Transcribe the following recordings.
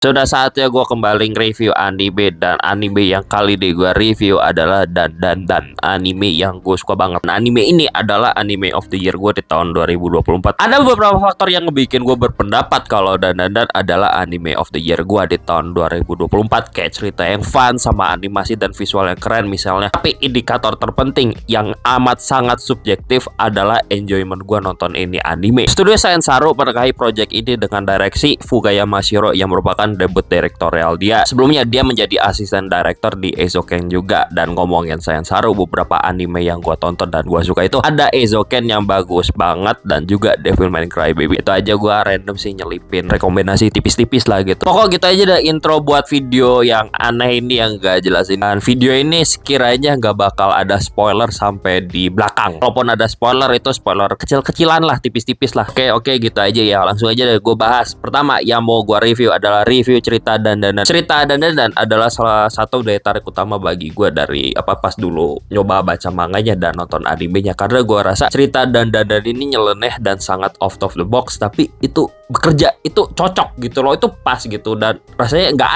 Sudah saatnya gue kembali review anime, dan anime yang kali ini gue review adalah dan anime yang gue suka banget. Nah, anime ini adalah anime of the year gue di tahun 2024. Ada beberapa faktor yang ngebikin gue berpendapat kalau dan adalah anime of the year gue di tahun 2024, kayak cerita yang fun sama animasi dan visual yang keren misalnya. Tapi indikator terpenting yang amat sangat subjektif adalah enjoyment gue nonton ini anime. Studio Science Saru menekahi project ini dengan direksi Fukayama Shiro yang merupakan debut direktorial dia. Sebelumnya dia menjadi asisten director di Eizouken juga. Dan ngomongin Science Saru, beberapa anime yang gua tonton dan gua suka itu ada Eizouken yang bagus banget dan juga Devilman Crybaby. Itu aja gua random sih nyelipin rekomendasi tipis-tipis lah gitu. Pokok gitu aja dah intro buat video yang aneh ini yang gak jelasin. Dan video ini sekiranya gak bakal ada spoiler sampai di belakang. Walaupun ada spoiler, itu spoiler kecil-kecilan lah, tipis-tipis lah. Oke gitu aja ya. Langsung aja deh gue bahas. Pertama yang mau gue review adalah review cerita Dandanan. Cerita Dandanan adalah salah satu daya tarik utama bagi gue dari pas dulu nyoba baca manganya dan nonton animenya, karena gue rasa cerita Dandanan ini nyeleneh dan sangat out of the box, tapi itu bekerja, itu cocok gitu loh, itu pas gitu dan rasanya nggak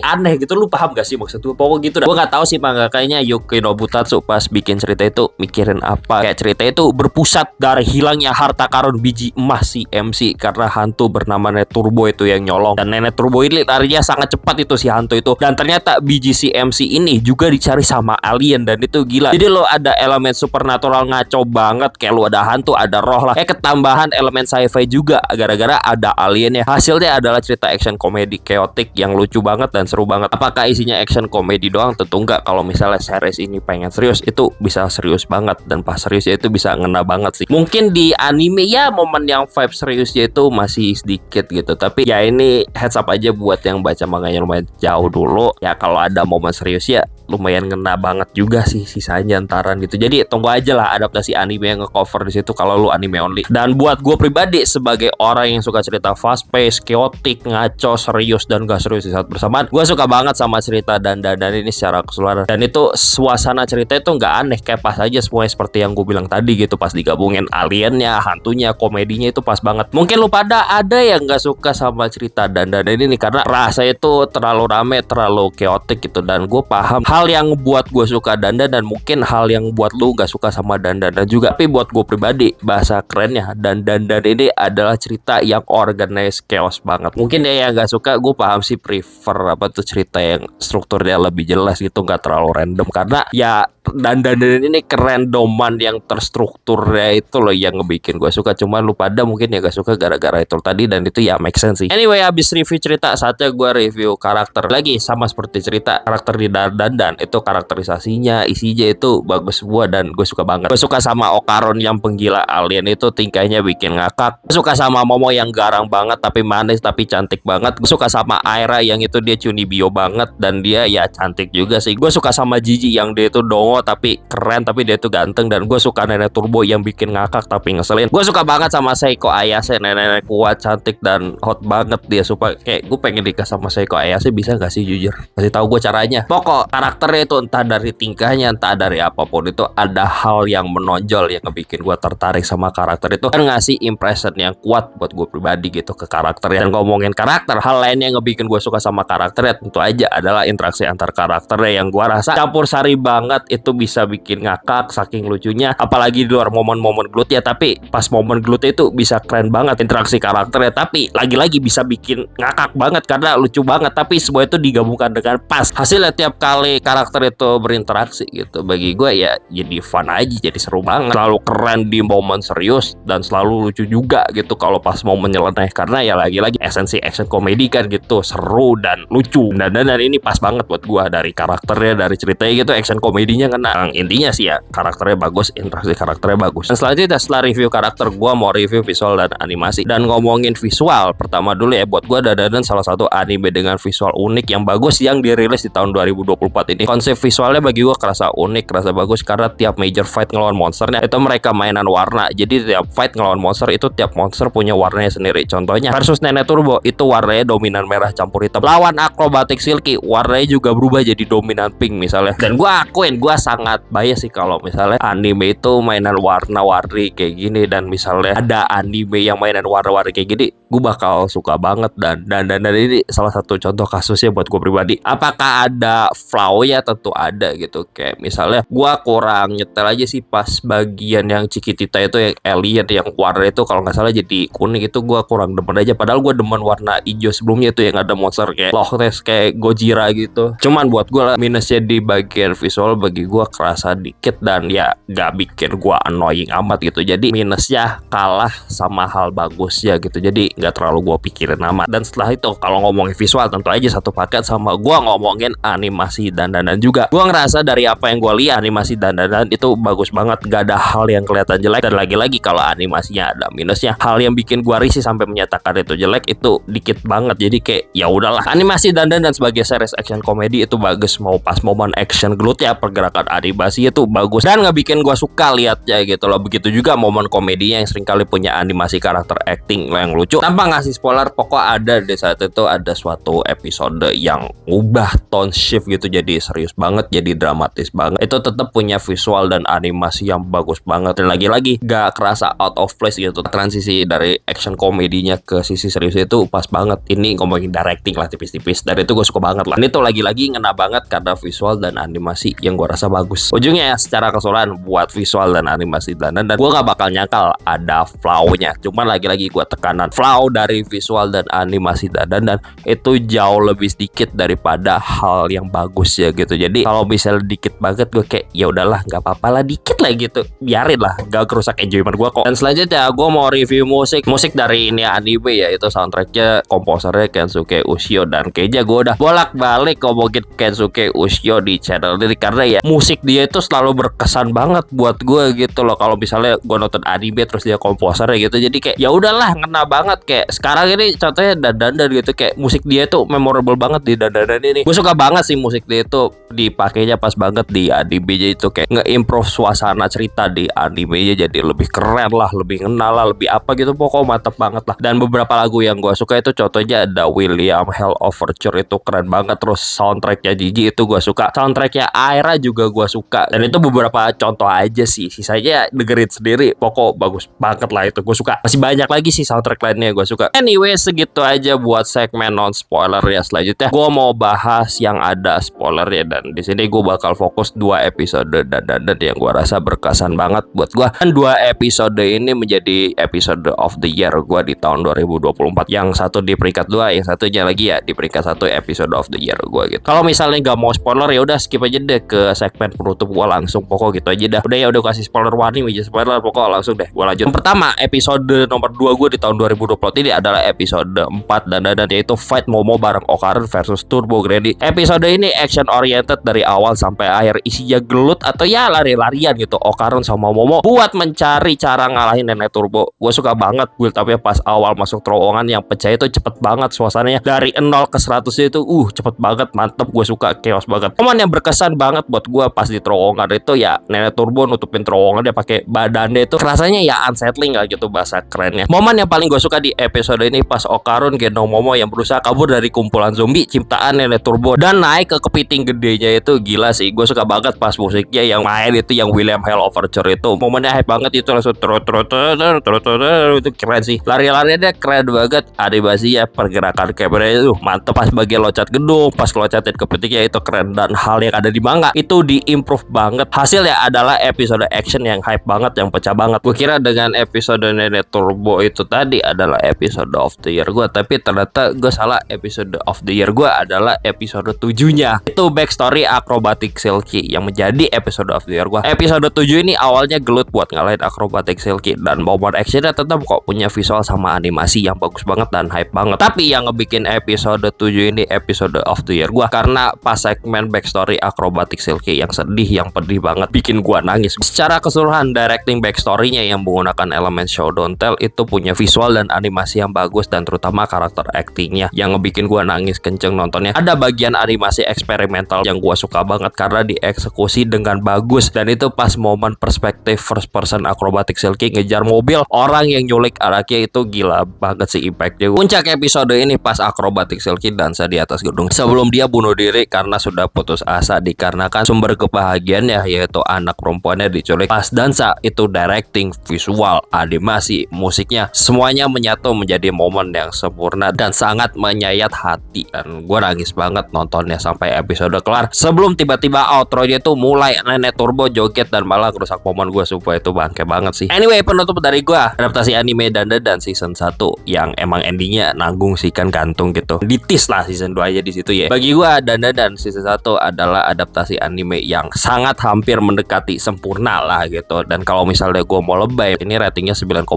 aneh gitu. Lu paham gak sih maksud gue? Pokok gitu dah. Gue nggak tahu sih mangakanya Yuki Nobutatsu pas bikin cerita itu mikirin apa. Kayak cerita itu berpusat dari hilangnya harta karun biji emas si MC karena hantu bernama Nenek Turbo itu yang nyolong. Dan Nenek Turbo ini larinya sangat cepat itu si hantu itu. Dan ternyata biji si MC ini juga dicari sama alien dan itu gila. Jadi lo ada elemen supernatural ngaco banget, kayak lo ada hantu, ada roh lah. Ketambahan elemen sci-fi juga gara-gara ada aliennya. Hasilnya adalah cerita action komedi chaotic yang lucu banget dan seru banget. Apakah isinya action komedi doang? Tentu enggak. Kalau misalnya series ini pengen serius, itu bisa serius banget, dan pas seriusnya itu bisa ngena banget sih. Mungkin di anime ya momen yang vibe seriusnya itu masih sedikit gitu, tapi ya ini heads up aja buat yang baca manganya lumayan jauh dulu ya. Kalau ada momen serius ya lumayan ngena banget juga sih sisanya antaran gitu. Jadi tunggu aja lah adaptasi anime yang ngecover di situ kalau lu anime only. Dan buat gue pribadi sebagai orang yang suka cerita fast pace, chaotic, ngaco, serius dan gak serius di saat bersamaan, gue suka banget sama cerita dan ini secara keseluruhan. Dan itu suasana cerita itu nggak aneh, kayak pas aja semuanya seperti yang gue bilang tadi gitu. Pas digabungin aliennya, hantunya, komedinya itu pas banget. Mungkin lu pada ada yang nggak suka sama cerita dan ini nih karena rasa itu terlalu rame, terlalu chaotic gitu. Dan gue paham hal yang buat gue suka dan mungkin hal yang buat lu nggak suka sama dan juga. Tapi buat gue pribadi bahasa kerennya dan ini adalah cerita yang organized chaos banget. Mungkin ya yang nggak suka, gue paham sih prefer cerita yang strukturnya lebih jelas gitu, nggak terlalu random, karena ya dan ini kerandoman yang terstrukturnya itu loh yang ngebikin gue suka. Cuma lu pada mungkin ya gak suka gara-gara itu tadi, dan itu ya make sense sih. Anyway, habis review cerita, saatnya gue review karakter lagi. Sama seperti cerita, karakter di dan itu karakterisasinya, isinya itu bagus semua dan gue suka banget. Gue suka sama Okaron yang penggila alien itu, tingkahnya bikin ngakak. Gue suka sama Momo yang garang banget tapi manis tapi cantik banget. Gue suka sama Aira yang itu dia cunibio banget dan dia ya cantik juga sih. Gue suka sama Jiji yang dia itu dongo tapi keren, tapi dia tuh ganteng. Dan gue suka Nenek Turbo yang bikin ngakak tapi ngeselin. Gue suka banget sama Seiko Ayase, nenek kuat, cantik dan hot banget dia. Supaya kayak gue pengen nikah sama Seiko Ayase, bisa gak sih jujur? Kasih tahu gue caranya. Pokok karakternya itu entah dari tingkahnya, entah dari apapun itu, ada hal yang menonjol yang ngebikin gue tertarik sama karakter itu, kan ngasih impression yang kuat buat gue pribadi gitu ke karakter. Dan ngomongin karakter, hal lain yang ngebikin gue suka sama karakternya tentu aja adalah interaksi antar karakternya yang gue rasa campur sari banget. Itu bisa bikin ngakak saking lucunya, apalagi di luar momen-momen gelut ya. Tapi pas momen gelut itu bisa keren banget interaksi karakternya, tapi lagi-lagi bisa bikin ngakak banget karena lucu banget. Tapi semua itu digabungkan dengan pas. Hasilnya tiap kali karakter itu berinteraksi gitu, bagi gue ya jadi fun aja, jadi seru banget. Selalu keren di momen serius dan selalu lucu juga gitu kalau pas momen nyeleneh, karena ya lagi-lagi esensi action komedi kan gitu, seru dan lucu. Dan ini pas banget buat gue, dari karakternya, dari ceritanya gitu, action komedinya kena. Intinya sih ya karakternya bagus, interaksi karakternya bagus. Dan selanjutnya setelah review karakter, gue mau review visual dan animasi. Dan ngomongin visual, pertama dulu ya, buat gue dan salah satu anime dengan visual unik yang bagus yang dirilis di tahun 2024 ini. Konsep visualnya bagi gue kerasa unik, kerasa bagus karena tiap major fight ngelawan monsternya itu mereka mainan warna. Jadi tiap fight ngelawan monster itu tiap monster punya warnanya sendiri. Contohnya versus Nenek Turbo itu warnanya dominan merah campur hitam. Lawan Acrobatic Silky warnanya juga berubah jadi dominan pink misalnya. Dan gue akuin gue sangat bias sih kalau misalnya anime itu mainan warna-warni kayak gini, dan misalnya ada anime yang mainan warna-warni kayak gini gue bakal suka banget. Dan ini salah satu contoh kasusnya buat gue pribadi. Apakah ada flaw? Ya tentu ada gitu. Kayak misalnya gue kurang nyetel aja sih pas bagian yang Cikitita itu yang alien yang warna itu kalau nggak salah jadi kuning, itu gue kurang demen aja. Padahal gue demen warna hijau sebelumnya itu yang ada monster kayak Loch Ness kayak Gojira gitu. Cuman buat gue minusnya di bagian visual bagi gue kerasa dikit dan ya gak bikin gue annoying amat gitu. Jadi minusnya kalah sama hal bagusnya gitu. Jadi nggak terlalu gue pikirin amat. Dan setelah itu kalau ngomongin visual tentu aja satu paket sama gue ngomongin animasi dan juga. Gue ngerasa dari apa yang gue lihat animasi dan itu bagus banget, gak ada hal yang kelihatan jelek. Dan lagi-lagi kalau animasinya ada minusnya, hal yang bikin gue risih sampai menyatakan itu jelek itu dikit banget. Jadi kayak ya udahlah, animasi dan sebagai series action komedi itu bagus. Mau pas momen action gelut ya, pergerakan animasi itu bagus dan nggak bikin gue suka liatnya gitu loh. Begitu juga momen komedinya yang seringkali punya animasi karakter acting yang lucu. Tanpa ngasih spoiler, pokok ada di saat itu ada suatu episode yang ubah tone shift gitu, jadi serius banget, jadi dramatis banget. Itu tetap punya visual dan animasi yang bagus banget. Dan lagi-lagi gak kerasa out of place gitu. Transisi dari action komedinya ke sisi serius itu pas banget. Ini ngomongin directing lah tipis-tipis. Dan itu gue suka banget lah. Ini tuh lagi-lagi ngena banget karena visual dan animasi yang gue rasa bagus. Ujungnya ya secara keseluruhan buat visual dan animasi dan gue gak bakal nyangkal ada flaw-nya. Cuman lagi-lagi gue tekanan flaw dari visual dan animasi dan itu jauh lebih sedikit daripada hal yang bagus ya gitu. Jadi kalau misalnya dikit banget gue kayak ya udahlah nggak apa-apa lah, dikit lah gitu, biarin lah, gak kerusak enjoyment gue kok. Dan selanjutnya gue mau review musik dari ini anime, yaitu soundtracknya komposernya Kensuke Ushio. Dan kayaknya gue udah bolak-balik ngomongin Kensuke Ushio di channel ini karena ya musik dia itu selalu berkesan banget buat gue gitu loh. Kalau misalnya gue nonton anime terus dia komposernya gitu, jadi kayak ya udahlah ngena banget. Kayak sekarang ini contohnya dan gitu, kayak musik dia tuh memorable banget di dan ini. Gue suka banget sih musik dia itu dipakainya pas banget di anime-nya itu, kayak nge-improve suasana cerita di anime-nya jadi lebih keren lah, lebih ngena lah, lebih apa gitu, pokoknya mantep banget lah. Dan beberapa lagu yang gue suka itu contohnya ada William Hell Overture, itu keren banget. Terus soundtracknya Gigi itu gue suka, soundtracknya Aira juga gue suka. Dan itu beberapa contoh aja sih, sisanya dengerin sendiri, pokok bagus banget lah itu, gue suka. Masih banyak lagi sih soundtrack lainnya gue suka. Anyway, segitu aja buat segmen non spoiler ya. Selanjutnya gue mau bahas yang ada spoiler ya, dan di sini gue bakal fokus 2 episode dan yang gue rasa berkesan banget buat gue. Dan 2 episode ini menjadi episode of the year gue di tahun 2024. Yang satu di peringkat 2, yang satunya lagi ya di peringkat 1 episode of the year gue gitu. Kalau misalnya nggak mau spoiler ya udah skip aja deh ke segmen penutup gue langsung, pokok gitu aja dah. Udah ya, udah kasih spoiler warning aja spoiler, pokok langsung deh gue lanjut. Yang pertama, episode nomor 2 gue di tahun 2020 ini adalah episode 4 dan yaitu Fight Momo bareng Okarun versus Turbo Grady. Episode ini action oriented dari awal sampai akhir, isinya gelut atau ya lari-larian gitu Okarun sama Momo buat mencari cara ngalahin Nenek Turbo. Gue suka banget build up-nya pas awal masuk terowongan yang pecah itu cepet banget suasananya, dari 0 ke 100 itu cepet banget, mantep, gue suka, chaos banget. Momen yang berkesan banget buat gue pas di terowongan itu ya Nenek Turbo nutupin terowongan dia pakai badannya itu, rasanya ya unsettling lah gitu bahasa kerennya. Momen yang paling gue suka di episode ini pas Okarun gendong Momo yang berusaha kabur dari kumpulan zombie ciptaan Nenek Turbo dan naik ke kepiting gedenya, itu gila sih. Gue suka banget pas musiknya yang main itu yang William Hell Overture itu, momennya hype banget itu, langsung itu keren sih, lari-lariannya keren banget, animasinya, pergerakan kameranya itu mantep. Pas bagian loncat gedung, pas loncatin kepitingnya itu keren, dan hal yang ada di manga itu di-improve banget. Hasilnya adalah episode action yang hype banget, yang pecah banget. Gue kira dengan episode Nenek Turbo itu tadi adalah episode of the year gue, tapi ternyata gue salah. Episode of the year gue adalah episode 7-nya, itu backstory Acrobatic Silky yang menjadi episode of the year gue. Episode 7 ini awalnya gelut buat ngalahin Acrobatic Silky, dan momen actionnya tetap kok punya visual sama animasi yang bagus banget dan hype banget. Tapi yang ngebikin episode 7 ini episode of the year gue karena pas segmen backstory Acrobatic Silky yang sedih, yang pedih banget, bikin gue nangis. Secara keseluruhan directing backstory-nya yang menggunakan elemen show don't tell itu punya visual dan animasi yang bagus, dan terutama karakter actingnya yang ngebikin gue nangis kenceng nontonnya. Ada bagian animasi eksperimental fundamental yang gue suka banget karena dieksekusi dengan bagus. Dan itu pas momen perspektif first person acrobatic Silky ngejar mobil orang yang nyulik anaknya, itu gila banget sih impactnya. Puncak episode ini pas acrobatic Silky dansa di atas gedung sebelum dia bunuh diri karena sudah putus asa dikarenakan sumber kebahagiaannya yaitu anak perempuannya diculik. Pas dansa itu directing, visual, animasi, musiknya semuanya menyatu menjadi momen yang sempurna dan sangat menyayat hati. Dan gue nangis banget nontonnya sampai episode kelar sebelum tiba-tiba outro-nya itu mulai nenek turbo joget dan malah rusak momen gue. Sumpah itu bangke banget sih. Anyway, penutup dari gue adaptasi anime Dan season 1 yang emang endingnya nanggung sih, kan gantung gitu. Ditis lah season 2 aja di situ ya. Bagi gue Dan season 1 adalah adaptasi anime yang sangat hampir mendekati sempurna lah gitu. Dan kalau misalnya gue mau lebay, ini ratingnya 9,8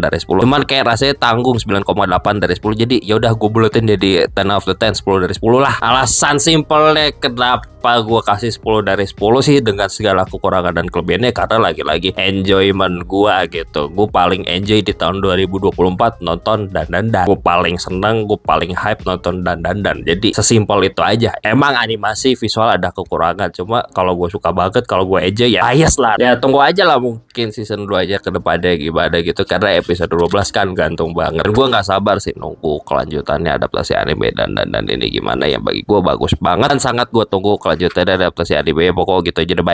dari 10. Cuman kayak rasanya tanggung 9,8 dari 10. Jadi ya udah gue buletin jadi 10 out of 10, 10 dari 10 lah. Alasan simpelnya kenapa gue kasih 10 dari 10 sih dengan segala kekurangan dan kelebihannya karena lagi-lagi enjoyment gue gitu. Gue paling enjoy di tahun 2024 nonton Dan. Gue paling seneng, gue paling hype nonton Dan. Jadi sesimpel itu aja. Emang animasi visual ada kekurangan, cuma kalau gue suka banget, kalau gue enjoy ya bias lah. Ya tunggu aja lah mungkin season 2 aja ke depannya gimana gitu, karena episode 12 kan gantung banget. Dan gue nggak sabar sih nunggu kelanjutannya adaptasi anime Dan ini gimana ya. Bagi gue bagus banget dan sangat gue tunggu kelanjutannya adaptasi anime. Pokoknya gitu aja deh. Bye.